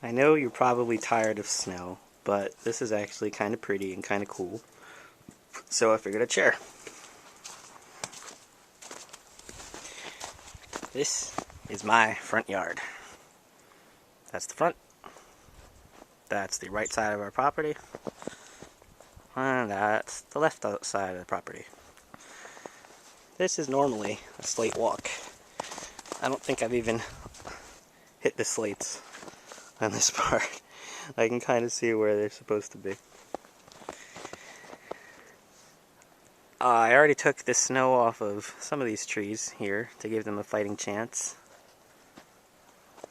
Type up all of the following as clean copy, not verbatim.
I know you're probably tired of snow, but this is actually kind of pretty and kind of cool. So I figured I'd share. This is my front yard. That's the front. That's the right side of our property. And that's the left side of the property. This is normally a slate walk. I don't think I've even hit the slates on this part. I can kind of see where they're supposed to be. I already took the snow off of some of these trees here to give them a fighting chance.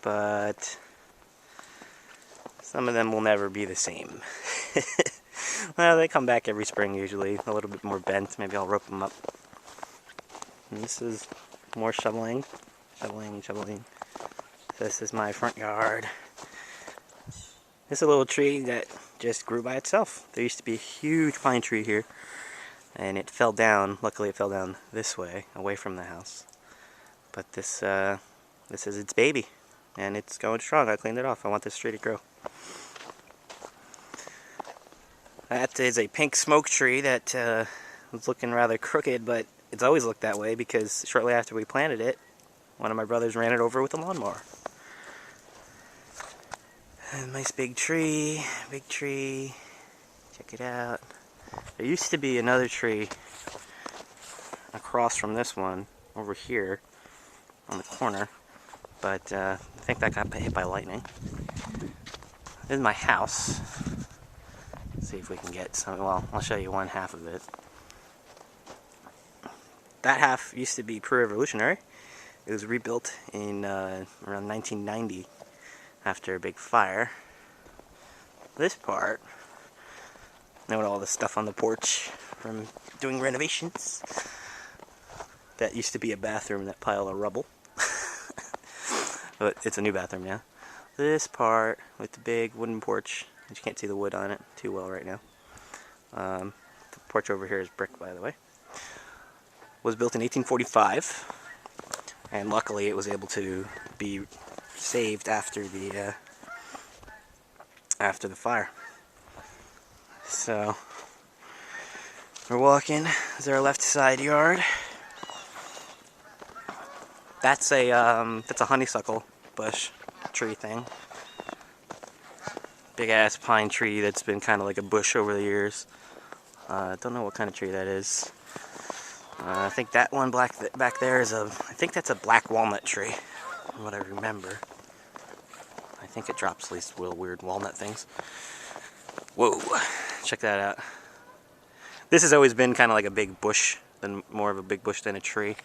But some of them will never be the same. Well, they come back every spring usually, a little bit more bent. Maybe I'll rope them up. And this is more shoveling. Shoveling. This is my front yard. This is a little tree that just grew by itself. There used to be a huge pine tree here, and it fell down. Luckily it fell down this way, away from the house. But this is its baby, and it's going strong. I cleaned it off. I want this tree to grow. That is a pink smoke tree that was looking rather crooked, but it's always looked that way because shortly after we planted it, one of my brothers ran it over with a lawnmower. A nice big tree. Check it out. There used to be another tree across from this one over here on the corner, but I think that got hit by lightning. This is my house. Let's see if we can get some. Well, I'll show you one half of it. That half used to be pre-revolutionary. It was rebuilt in around 1990 after a big fire. This part, note all the stuff on the porch from doing renovations. That used to be a bathroom, that pile of rubble. But it's a new bathroom now. This part with the big wooden porch, but you can't see the wood on it too well right now. The porch over here is brick, by the way. Was built in 1845, and luckily it was able to be saved after the fire. So we're walking. This is our left side yard. That's a honeysuckle bush tree thing. Big ass pine tree that's been kind of like a bush over the years. Don't know what kind of tree that is. I think that one back there is I think that's a black walnut tree, from what I remember. I think it drops at least little weird walnut things. Whoa, check that out. This has always been kind of like a big bush, more of a big bush than a tree.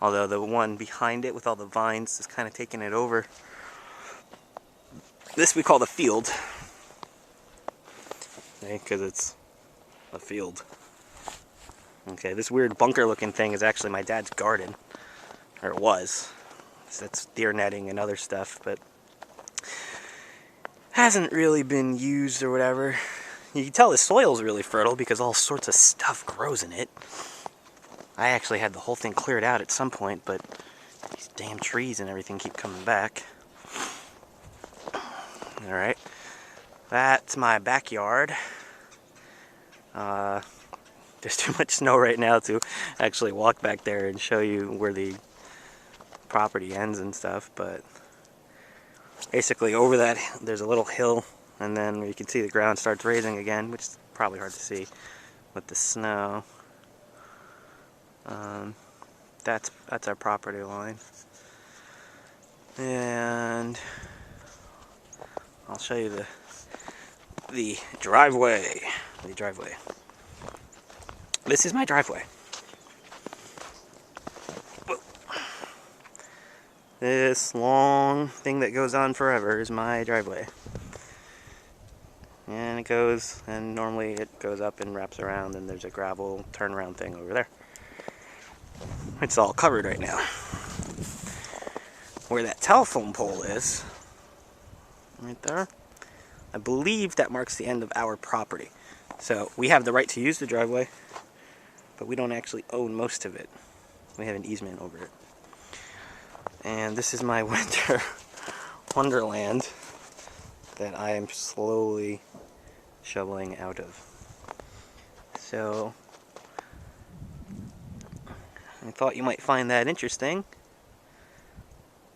Although the one behind it with all the vines is kind of taking it over. This we call the field. Okay, because it's a field. Okay, this weird bunker looking thing is actually my dad's garden. Or it was. So that's deer netting and other stuff, but hasn't really been used or whatever. You can tell the soil's really fertile because all sorts of stuff grows in it. I actually had the whole thing cleared out at some point, but these damn trees and everything keep coming back. Alright, that's my backyard. There's too much snow right now to actually walk back there and show you where the property ends and stuff, but basically over that there's a little hill, and then you can see the ground starts raising again, which is probably hard to see with the snow. That's our property line, and I'll show you the driveway. This is my driveway. This long thing that goes on forever is my driveway. And it goes, and normally it goes up and wraps around, and there's a gravel turnaround thing over there. It's all covered right now. Where that telephone pole is, right there, I believe that marks the end of our property. So we have the right to use the driveway, but we don't actually own most of it. We have an easement over it. And this is my winter wonderland. that I am slowly shoveling out of. So I thought you might find that interesting,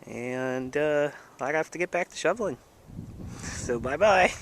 and I have to get back to shoveling. So bye bye.